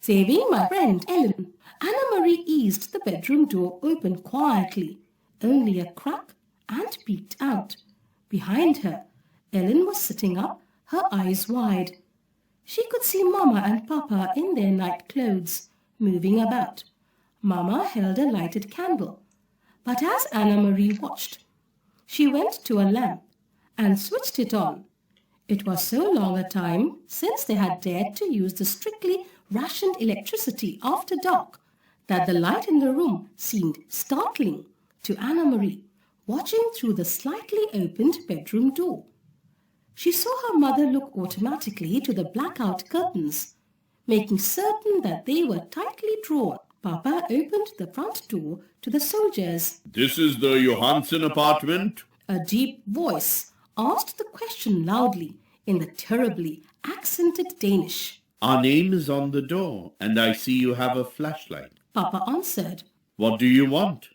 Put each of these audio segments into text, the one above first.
saving my friend Ellen. Anna-Marie eased the bedroom door open quietly, only a crack, and peeked out. Behind her, Ellen was sitting up, her eyes wide. She could see Mama and Papa in their night clothes, moving about. Mama held a lighted candle, but as Anna-Marie watched, she went to a lamp and switched it on. It was so long a time since they had dared to use the strictly rationed electricity after dark that the light in the room seemed startling to Anna-Marie, watching through the slightly opened bedroom door. She saw her mother look automatically to the blackout curtains, making certain that they were tightly drawn. Papa opened the front door to the soldiers. "This is the Johansson apartment?" A deep voice asked the question loudly in the terribly accented Danish. "Our name is on the door, and I see you have a flashlight." Papa answered. "What do you want?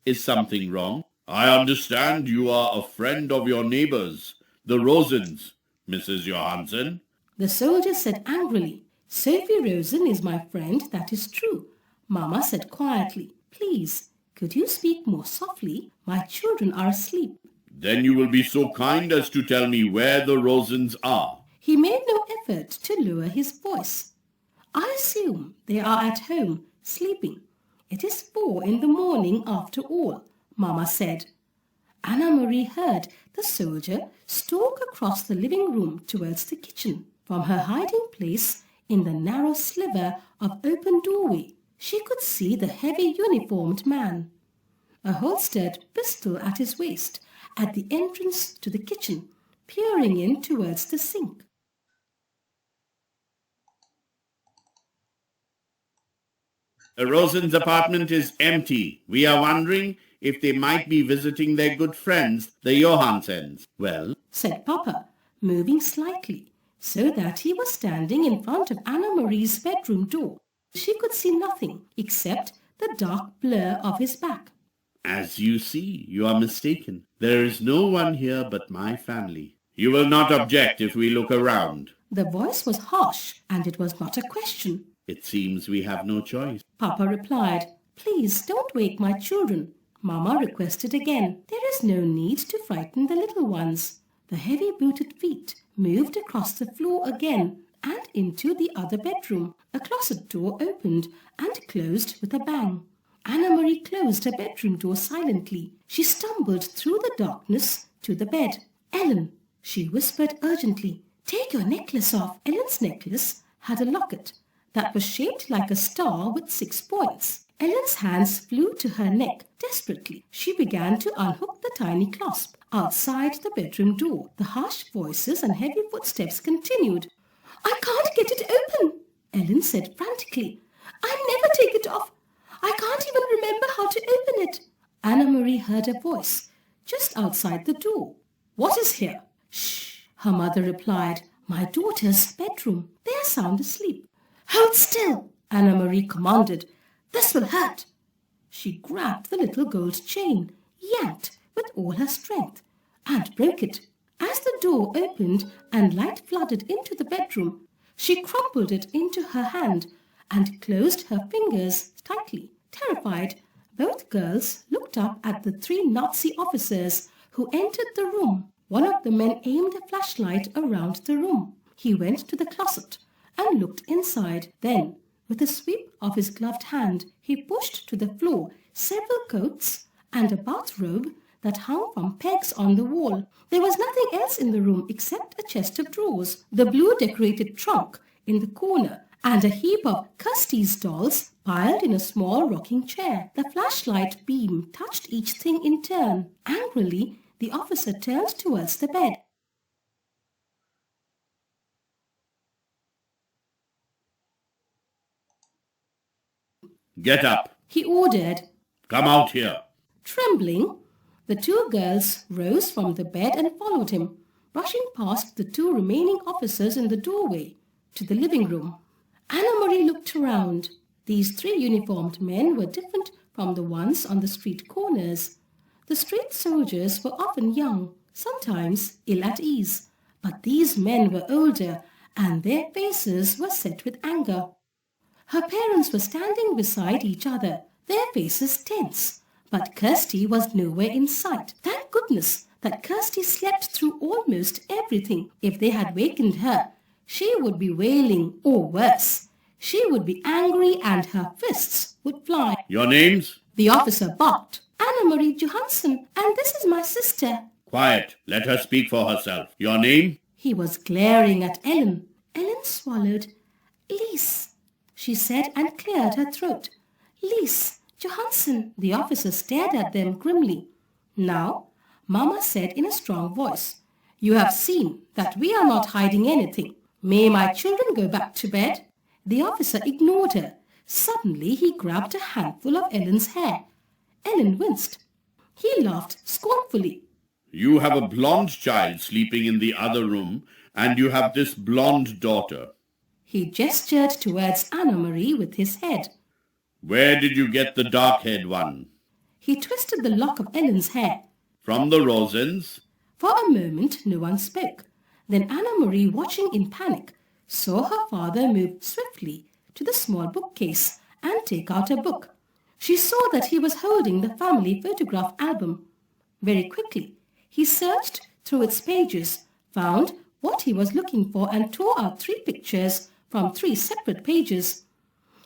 Is something wrong? I understand you are a friend of your neighbors, the Rosens, Mrs. Johansson." The soldier said angrily, "Sophie Rosen is my friend, that is true." Mama said quietly, "Please, could you speak more softly? My children are asleep." "Then you will be so kind as to tell me where the Rosens are." He made no effort to lower his voice. "I assume they are at home, sleeping. It is 4 in the morning after all," Mama said. Anna-Marie heard the soldier stalk across the living room towards the kitchen. From her hiding place in the narrow sliver of open doorway, she could see the heavy uniformed man, a holstered pistol at his waist, at the entrance to the kitchen, peering in towards the sink. "The Rosens' apartment is empty. We are wondering if they might be visiting their good friends, the Johanssons." "Well," said Papa, moving slightly, so that he was standing in front of Anna-Marie's bedroom door. She could see nothing except the dark blur of his back. "As you see, you are mistaken. There is no one here but my family. You will not object if we look around." The voice was harsh, and it was not a question. "It seems we have no choice." Papa replied. "Please don't wake my children." Mama requested again. "There is no need to frighten the little ones." The heavy-booted feet moved across the floor again and into the other bedroom. A closet door opened and closed with a bang. Anna-Marie closed her bedroom door silently. She stumbled through the darkness to the bed. "Ellen," she whispered urgently, "take your necklace off." Ellen's necklace had a locket that was shaped like a star with 6 points. Ellen's hands flew to her neck. Desperately, she began to unhook the tiny clasp. Outside the bedroom door, the harsh voices and heavy footsteps continued. "I can't get it open," Ellen said frantically. "I never take it off. I can't even remember how to open it." Anna-Marie heard a voice just outside the door. "What is here?" "Shh," her mother replied. "My daughter's bedroom. They are sound asleep." "Hold still," Anna-Marie commanded. "This will hurt." She grabbed the little gold chain, yanked with all her strength, and broke it. As the door opened and light flooded into the bedroom, she crumpled it into her hand and closed her fingers tightly. Terrified, both girls looked up at the 3 Nazi officers who entered the room. One of the men aimed a flashlight around the room. He went to the closet and looked inside. Then, with a sweep of his gloved hand, he pushed to the floor several coats and a bathrobe that hung from pegs on the wall. There was nothing else in the room except a chest of drawers, the blue decorated trunk in the corner, and a heap of Kirsty's dolls piled in a small rocking chair. The flashlight beam touched each thing in turn. Angrily, the officer turned towards the bed. "Get up," he ordered. "Come out here." Trembling, the 2 girls rose from the bed and followed him, brushing past the 2 remaining officers in the doorway to the living room. Anna-Marie looked around. These 3 uniformed men were different from the ones on the street corners. The street soldiers were often young, sometimes ill at ease, but these men were older and their faces were set with anger. Her parents were standing beside each other, their faces tense. But Kirsty was nowhere in sight. Thank goodness that Kirsty slept through almost everything. If they had wakened her, she would be wailing, or worse, she would be angry and her fists would fly. Your names? The officer barked. Anna-Marie Johansson, and this is my sister. Quiet. Let her speak for herself. Your name? He was glaring at Ellen. Ellen swallowed. Lise, she said and cleared her throat. Lise Johansson. The officer stared at them grimly. Now, Mama said in a strong voice, you have seen that we are not hiding anything. May my children go back to bed? The officer ignored her. Suddenly he grabbed a handful of Ellen's hair. Ellen winced. He laughed scornfully. You have a blonde child sleeping in the other room, and you have this blonde daughter. He gestured towards Anna-Marie with his head. Where did you get the dark-haired one? He twisted the lock of Ellen's hair. From the Rosens? For a moment no one spoke. Then Anna-Marie, watching in panic, saw her father move swiftly to the small bookcase and take out a book. She saw that he was holding the family photograph album. Very quickly, he searched through its pages, found what he was looking for and tore out 3 pictures from 3 separate pages.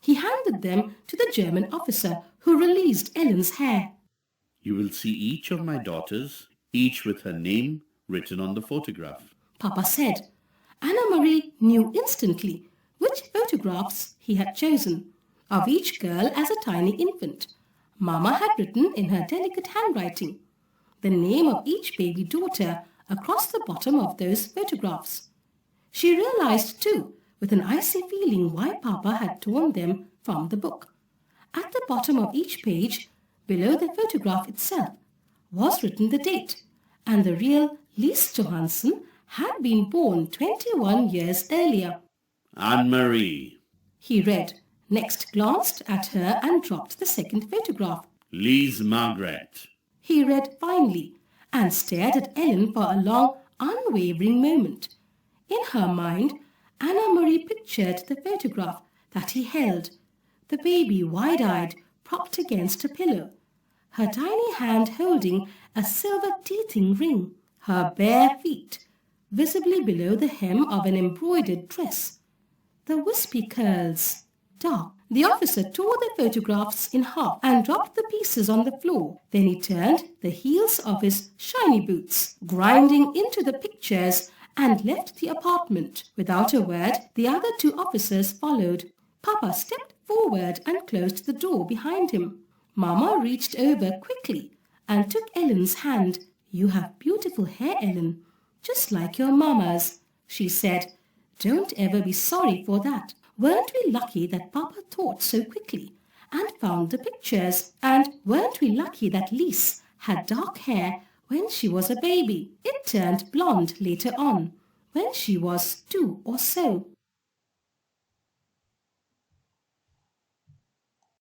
He handed them to the German officer who released Ellen's hair. You will see each of my daughters, each with her name written on the photograph, Papa said. Anna-Marie knew instantly which photographs he had chosen, of each girl as a tiny infant. Mama had written in her delicate handwriting the name of each baby daughter across the bottom of those photographs. She realized too, with an icy feeling, why Papa had torn them from the book. At the bottom of each page, below the photograph itself, was written the date, and the real Lise Johansson had been born 21 years earlier. Anne-Marie. He read, next glanced at her and dropped the second photograph. Lise Margaret. He read finally and stared at Ellen for a long, unwavering moment. In her mind, Anna-Marie pictured the photograph that he held, the baby wide-eyed, propped against a pillow, her tiny hand holding a silver teething ring, her bare feet visibly below the hem of an embroidered dress, the wispy curls, dark. The officer tore the photographs in half and dropped the pieces on the floor. Then he turned the heels of his shiny boots, grinding into the pictures, and left the apartment. Without a word, the other 2 officers followed. Papa stepped forward and closed the door behind him. Mama reached over quickly and took Ellen's hand. You have beautiful hair, Ellen, just like your mama's, she said. Don't ever be sorry for that. Weren't we lucky that Papa thought so quickly and found the pictures? And weren't we lucky that Lise had dark hair when she was a baby? It turned blonde later on, when she was 2 or so.